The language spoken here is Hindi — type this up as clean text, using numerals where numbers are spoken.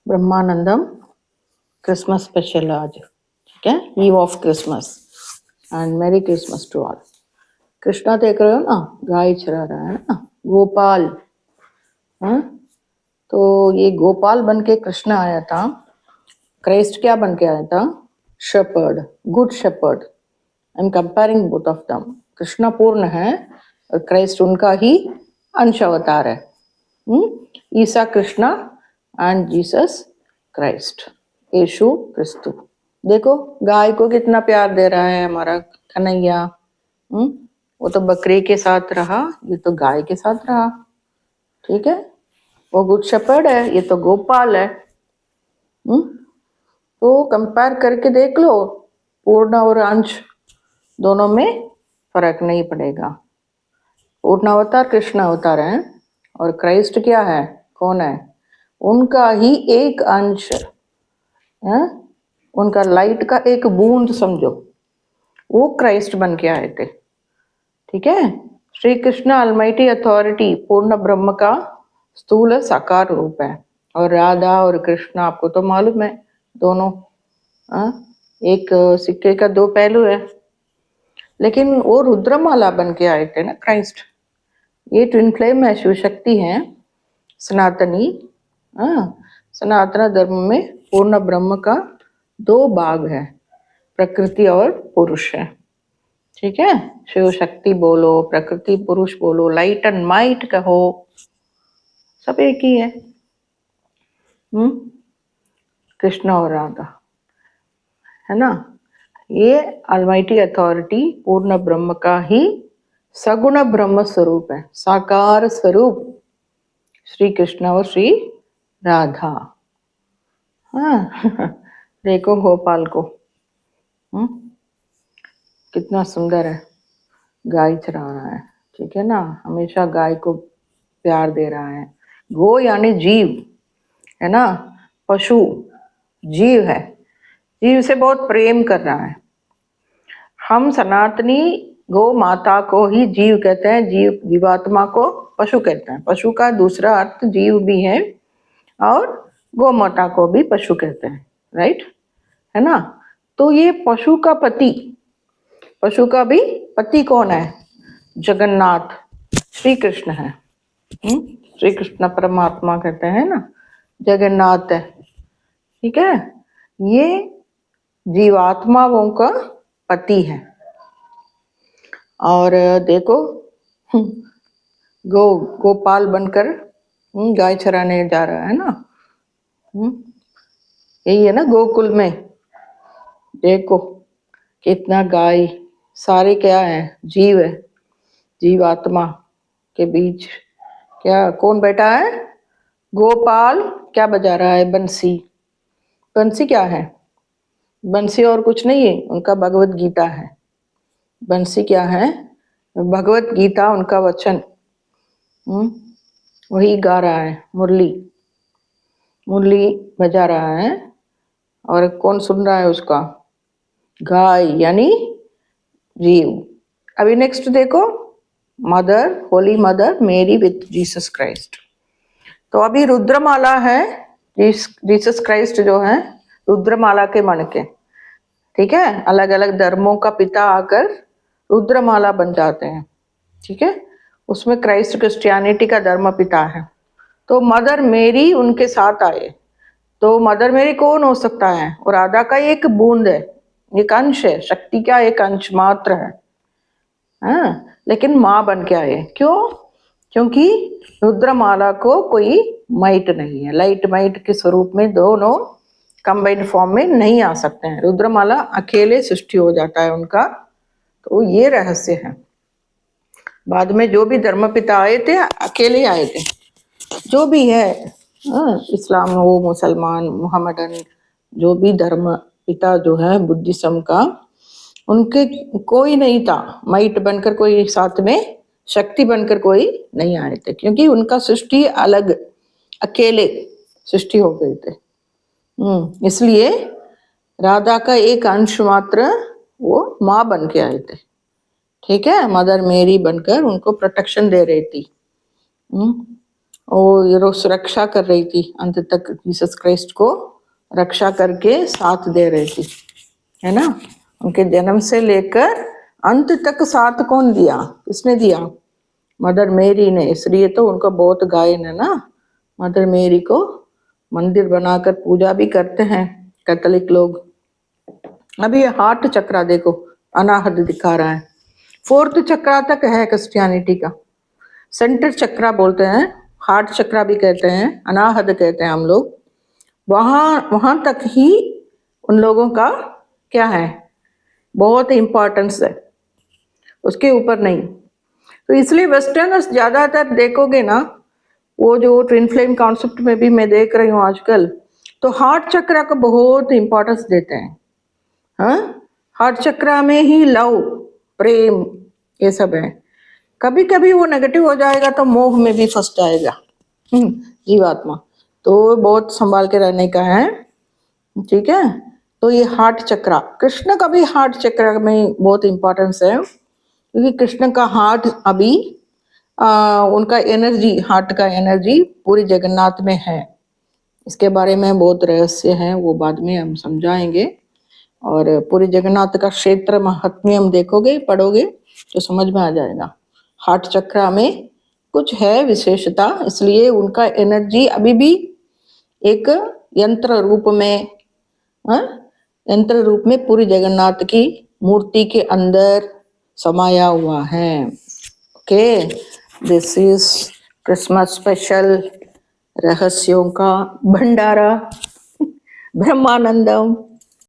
ब्रह्मानंदम क्रिसमस स्पेशल आज, ठीक है, eve of Christmas and merry Christmas to all. Krishna देख रहे हो ना, गाय चरा रहा है ना, गोपाल। हाँ, तो ये गोपाल बन के कृष्ण आया था। क्राइस्ट क्या बन के आया था? Shepherd, good shepherd. I am comparing both of them. Krishna पूर्ण है और क्राइस्ट उनका ही अंश अवतार है। ईसा कृष्णा एंड जीसस क्राइस्ट, यीशु क्रिस्तु। देखो गाय को कितना प्यार दे रहा है हमारा कन्हैया। वो तो बकरी के साथ रहा, ये तो गाय के साथ रहा। ठीक है, वो गुड शेपर्ड है, ये तो गोपाल है। तो कंपेयर करके देख लो, पूर्ण और अंश दोनों में फर्क नहीं पड़ेगा। पूर्ण अवतार कृष्ण अवतार है और क्राइस्ट क्या है, कौन है? उनका ही एक अंश है, उनका लाइट का एक बूंद समझो, वो क्राइस्ट बन के आए थे। ठीक है, श्री कृष्ण अलमाइटी अथॉरिटी पूर्ण ब्रह्म का स्थूल साकार रूप है। और राधा और कृष्ण आपको तो मालूम है, दोनों एक सिक्के का दो पहलू है। लेकिन वो रुद्रमाला बन के आए थे ना क्राइस्ट। ये ट्विन फ्लेम है, शिव शक्ति है, सनातनी। सनातन धर्म में पूर्ण ब्रह्म का दो भाग है, प्रकृति और पुरुष है। ठीक है, शिव शक्ति बोलो, प्रकृति पुरुष बोलो, लाइट एंड माइट कहो, सब एक ही है। कृष्ण और राधा है ना। ये अलमाइटी अथॉरिटी पूर्ण ब्रह्म का ही सगुण ब्रह्म स्वरूप है, साकार स्वरूप श्री कृष्ण और श्री राधा। देखो गोपाल को, कितना सुंदर है, गाय चरा रहा है। ठीक है ना, हमेशा गाय को प्यार दे रहा है। गो यानी जीव है ना, पशु जीव है, जीव से बहुत प्रेम कर रहा है। हम सनातनी गो माता को ही जीव कहते हैं, जीवात्मा को पशु कहते हैं। पशु का दूसरा अर्थ जीव भी है और गो माता को भी पशु कहते हैं, राइट, है ना। तो ये पशु का पति, पशु का भी पति कौन है? जगन्नाथ, श्री कृष्ण है। श्री कृष्ण परमात्मा कहते हैं ना, जगन्नाथ है। ठीक है, ये जीवात्माओं का पति है। और देखो गोपाल बनकर गाय चराने जा रहा है ना। यही है ना गोकुल में। देखो कितना गाय, सारे क्या है, जीव है। जीवात्मा के बीच क्या कौन बैठा है? गोपाल क्या बजा रहा है? बंसी। बंसी क्या है? बंसी और कुछ नहीं है, उनका भगवत गीता है। बंसी क्या है? भगवत गीता, उनका वचन। वही गा रहा है, मुरली, मुरली बजा रहा है। और कौन सुन रहा है उसका? गाय यानी जीव। अभी नेक्स्ट देखो, मदर, होली मदर मेरी विथ जीसस क्राइस्ट। तो अभी रुद्रमाला है, जीसस क्राइस्ट जो है रुद्रमाला के मन के। ठीक है, अलग अलग धर्मों का पिता आकर रुद्रमाला बन जाते हैं। ठीक है, उसमें क्राइस्ट क्रिश्चियनिटी का धर्म पिता है। तो मदर मेरी उनके साथ आए। तो मदर मेरी कौन हो सकता है? और राधा का एक बूंद है, एक अंश है, शक्ति का एक अंश मात्र है। लेकिन माँ बन के आए। क्यों? क्योंकि रुद्रमाला को कोई माइट नहीं है, लाइट माइट के स्वरूप में दोनों कंबाइंड फॉर्म में नहीं आ सकते हैं। रुद्रमाला अकेले सृष्टि हो जाता है उनका। तो ये रहस्य है। बाद में जो भी धर्म पिता आए थे अकेले आए थे, जो भी है, इस्लाम हो, मुसलमान, मुहम्मदन, जो भी धर्म पिता जो है बुद्धिज्म का, उनके कोई नहीं था माइट बनकर, कोई साथ में शक्ति बनकर कोई नहीं आए थे, क्योंकि उनका सृष्टि अलग, अकेले सृष्टि हो गए थे। इसलिए राधा का एक अंश मात्र वो माँ बन के आए थे। ठीक है, मदर मेरी बनकर उनको प्रोटेक्शन दे रही थी। वो ये रोज रक्षा कर रही थी, अंत तक जीसस क्राइस्ट को रक्षा करके साथ दे रही थी, है ना। उनके जन्म से लेकर अंत तक साथ कौन दिया, किसने दिया? मदर मेरी ने। इसलिए तो उनका बहुत गायन है ना। मदर मेरी को मंदिर बनाकर पूजा भी करते हैं कैथोलिक लोग। अभी हार्ट चक्रा देखो, अनाहत दिखा रहा है। 4th चक्रा तक है क्रिश्चियनिटी का। सेंटर चक्रा बोलते हैं, हार्ट चक्रा भी कहते हैं, अनाहत कहते हैं हम लोग। वहां तक ही उन लोगों का क्या है, बहुत इंपॉर्टेंस है, उसके ऊपर नहीं। तो इसलिए वेस्टर्नर्स ज्यादातर देखोगे ना, वो जो ट्विन फ्लेम कॉन्सेप्ट में भी मैं देख रही हूँ आजकल, तो हार्ट चक्रा को बहुत इंपॉर्टेंस देते हैं। हाँ, हार्ट चक्रा में ही लव, प्रेम, ये सब है। कभी कभी वो नेगेटिव हो जाएगा तो मोह में भी फंस जाएगा जीवात्मा, तो बहुत संभाल के रहने का है, ठीक है। तो ये हार्ट चक्रा, कृष्ण का भी हार्ट चक्रा में बहुत इंपॉर्टेंस है, क्योंकि कृष्ण का हार्ट अभी उनका एनर्जी, हार्ट का एनर्जी पूरी जगन्नाथ में है। इसके बारे में बहुत रहस्य है, वो बाद में हम समझाएंगे। और पूरी जगन्नाथ का क्षेत्र महात्म्य हम देखोगे, पढ़ोगे तो समझ में आ जाएगा। हार्ट चक्रा में कुछ है विशेषता, इसलिए उनका एनर्जी अभी भी एक यंत्र रूप में, यंत्र रूप में पूरी जगन्नाथ की मूर्ति के अंदर समाया हुआ है। Okay, this is Christmas special रहस्यों का भंडारा ब्रह्मानंदम।